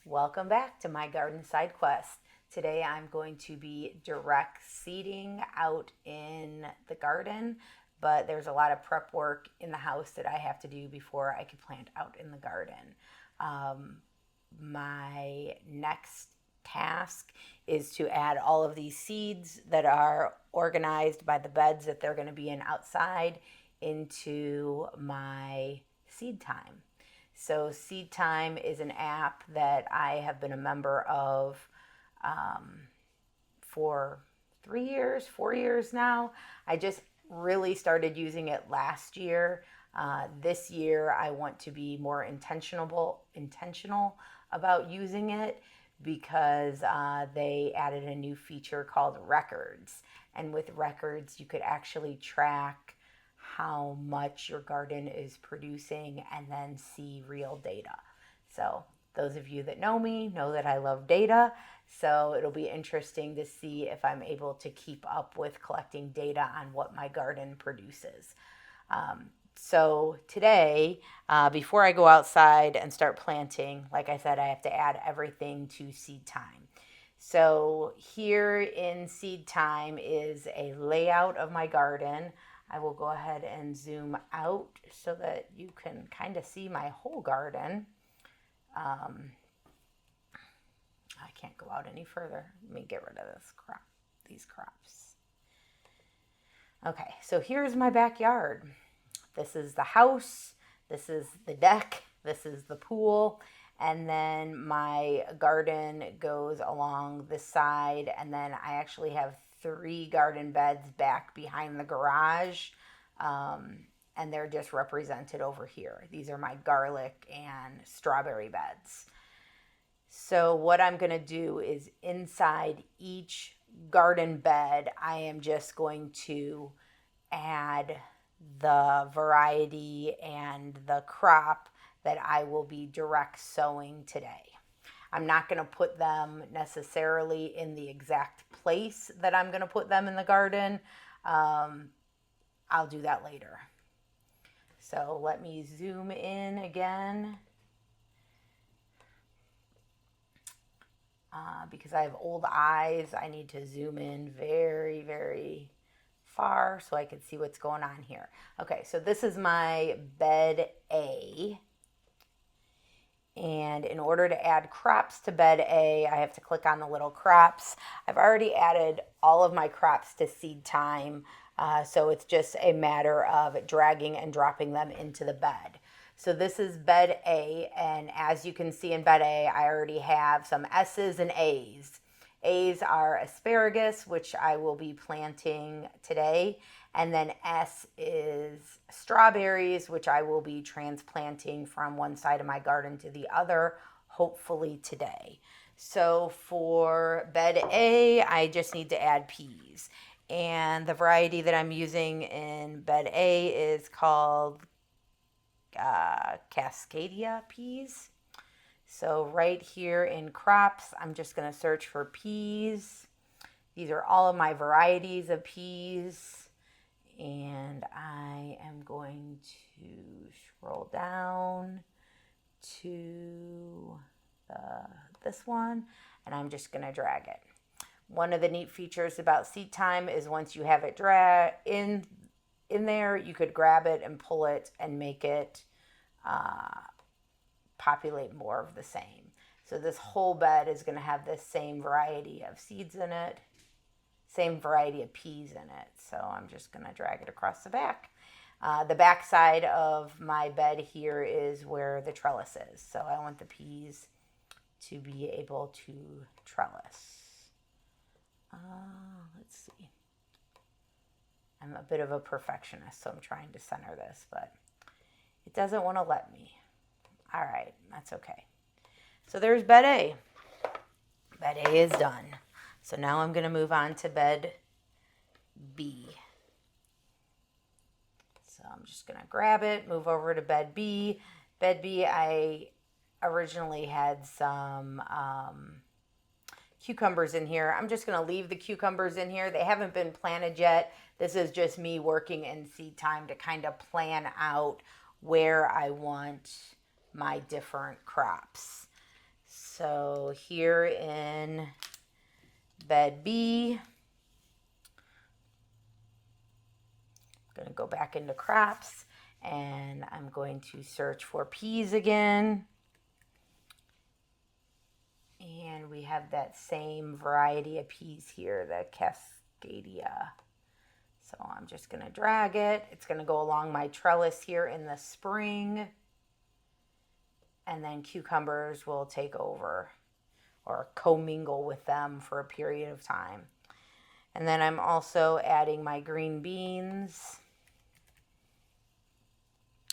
Welcome back to my garden side quest. Today I'm going to be direct seeding out in the garden, but there's a lot of prep work in the house that I have to do before I can plant out in the garden. My next task is to add all of these seeds that are organized by the beds that they're going to be in outside into my Seedtime. So, Seedtime is an app that I have been a member of for 3 years, 4 years now. I just really started using it last year. This year, I want to be more intentional about using it because they added a new feature called records. And with records, you could actually track how much your garden is producing and then see real data. So those of you that know me know that I love data. So it'll be interesting to see if I'm able to keep up with collecting data on what my garden produces. So today, before I go outside and start planting, like I said, I have to add everything to Seedtime. So here in Seedtime is a layout of my garden. I will go ahead and zoom out so that you can kind of see my whole garden. I can't go out any further. Let me get rid of these crops. Okay, so here's my backyard. This is the house, this is the deck, this is the pool, and then my garden goes along the side, and then I actually have 3 garden beds back behind the garage, and they're just represented over here. These are my garlic and strawberry beds. So what I'm going to do is inside each garden bed, I am just going to add the variety and the crop that I will be direct sowing today. I'm not going to put them necessarily in the exact place that I'm going to put them in the garden. I'll do that later. So let me zoom in again. Because I have old eyes, I need to zoom in very, very far so I can see what's going on here. Okay, so this is my bed A. And in order to add crops to bed A, I have to click on the little crops. I've already added all of my crops to Seedtime, so it's just a matter of dragging and dropping them into the bed. So this is bed A, and as you can see in bed A, I already have some S's and A's. A's are asparagus, which I will be planting today. And then S is strawberries, which I will be transplanting from one side of my garden to the other, hopefully today. So for bed A, I just need to add peas. And the variety that I'm using in bed A is called Cascadia peas. So right here in crops, I'm just going to search for peas. These are all of my varieties of peas. And I am going to scroll down to this one, and I'm just going to drag it. One of the neat features about Seedtime is once you have it in there, you could grab it and pull it and make it populate more of the same. So this whole bed is going to have this same variety of seeds in it, same variety of peas in it. So I'm just going to drag it across the back. The back side of my bed here is where the trellis is. So I want the peas to be able to trellis. Let's see. I'm a bit of a perfectionist, so I'm trying to center this, but it doesn't want to let me. All right, that's okay. So there's bed A. Bed A is done. So now I'm going to move on to bed B. So I'm just going to grab it, move over to bed B. Bed B, I originally had some cucumbers in here. I'm just going to leave the cucumbers in here. They haven't been planted yet. This is just me working in Seedtime to kind of plan out where I want my different crops. So here in bed B, I'm going to go back into crops, and I'm going to search for peas again. And we have that same variety of peas here, the Cascadia. So I'm just going to drag it. It's going to go along my trellis here in the spring. And then cucumbers will take over or commingle with them for a period of time. And then I'm also adding my green beans.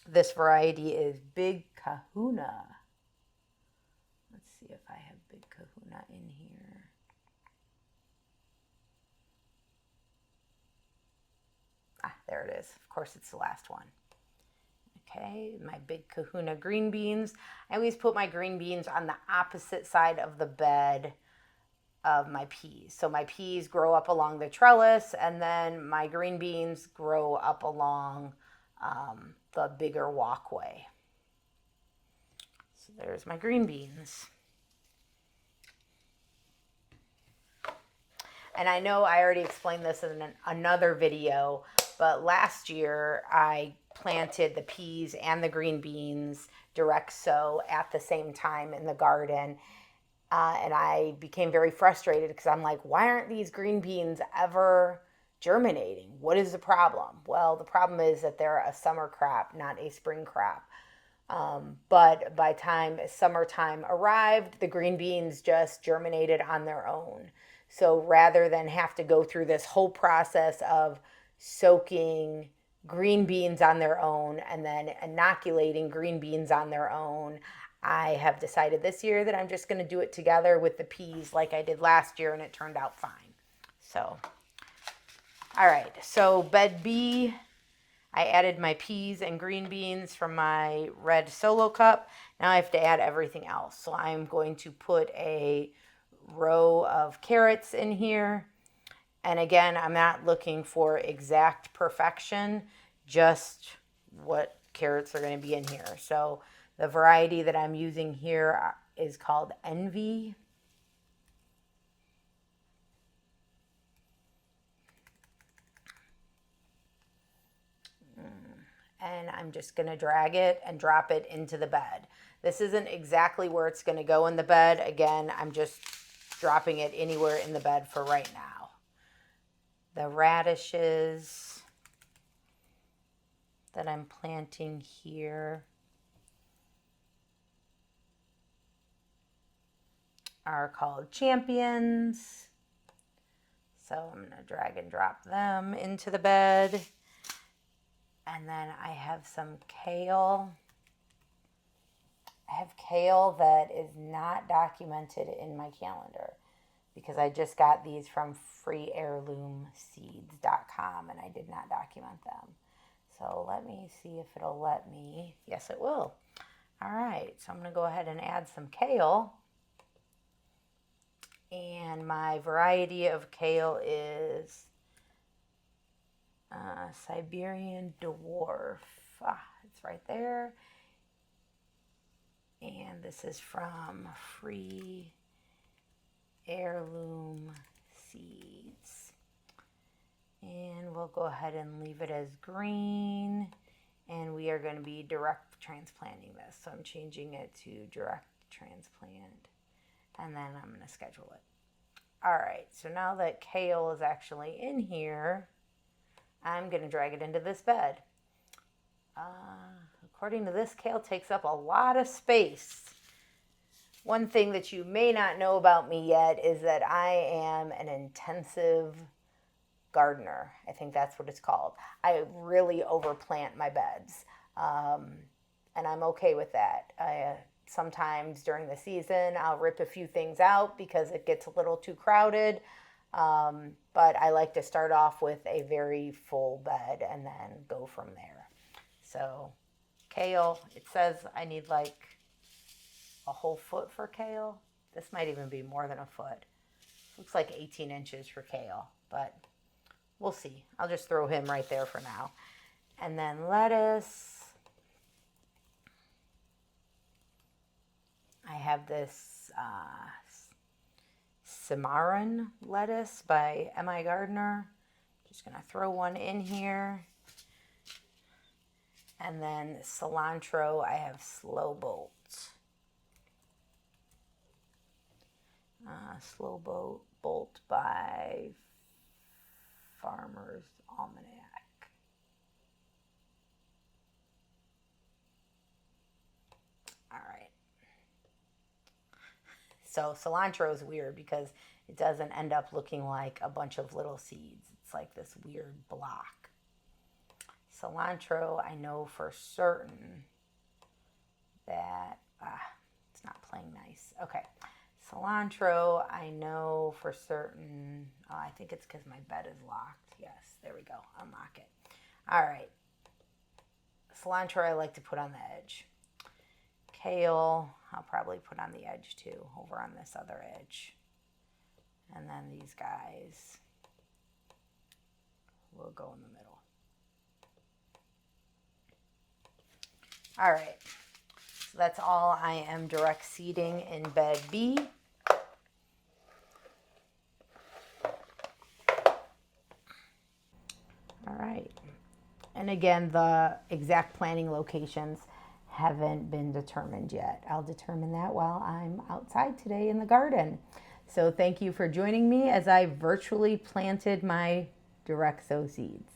This variety is Big Kahuna. Let's see if I have Big Kahuna in here. Ah, there it is. Of course, it's the last one. Okay, my Big Kahuna green beans. I always put my green beans on the opposite side of the bed of my peas. So my peas grow up along the trellis, and then my green beans grow up along the bigger walkway. So there's my green beans. And I know I already explained this in another video, but last year I planted the peas and the green beans direct sow at the same time in the garden. And I became very frustrated because I'm like, why aren't these green beans ever germinating? What is the problem? Well, the problem is that they're a summer crop, not a spring crop. But by time summertime arrived, the green beans just germinated on their own. So rather than have to go through this whole process of soaking green beans on their own and then inoculating green beans on their own, I have decided this year that I'm just going to do it together with the peas like I did last year, and it turned out fine. So, all right, so bed B, I added my peas and green beans from my red solo cup. Now I have to add everything else. So I'm going to put a row of carrots in here. And again, I'm not looking for exact perfection, just what carrots are going to be in here. So the variety that I'm using here is called Envy. And I'm just going to drag it and drop it into the bed. This isn't exactly where it's going to go in the bed. Again, I'm just dropping it anywhere in the bed for right now. The radishes that I'm planting here are called Champions. So I'm going to drag and drop them into the bed. And then I have some kale. I have kale that is not documented in my calendar because I just got these from freeheirloomseeds.com and I did not document them. So let me see if it'll let me. Yes, it will. All right, so I'm going to go ahead and add some kale. And my variety of kale is Siberian Dwarf. It's right there. And this is from Free Heirloom Seeds. And we'll go ahead and leave it as green. And we are going to be direct transplanting this. So I'm changing it to direct transplant. And then I'm going to schedule it. All right, so now that kale is actually in here, I'm going to drag it into this bed. According to this, kale takes up a lot of space. One thing that you may not know about me yet is that I am an intensive gardener. I think that's what it's called. I really overplant my beds, and I'm okay with that. Sometimes during the season, I'll rip a few things out because it gets a little too crowded. But I like to start off with a very full bed and then go from there. So kale, it says I need like a whole foot for kale. This might even be more than a foot. Looks like 18 inches for kale, but we'll see. I'll just throw him right there for now. And then lettuce. I have this Cimarron lettuce by M.I. Gardener. Just going to throw one in here. And then cilantro, I have Slow Bolt. Slow Bolt by Farmer's Almanac. All right. So cilantro is weird because it doesn't end up looking like a bunch of little seeds. It's like this weird block. Cilantro, I know for certain that, it's not playing nice. Okay. Cilantro, I know for certain, I think it's because my bed is locked. Yes, there we go. Unlock it. All right. Cilantro, I like to put on the edge. Kale, I'll probably put on the edge too, over on this other edge. And then these guys will go in the middle. All right. So that's all I am direct seeding in bed B. All right. And again, the exact planting locations haven't been determined yet. I'll determine that while I'm outside today in the garden. So thank you for joining me as I virtually planted my direct sow seeds.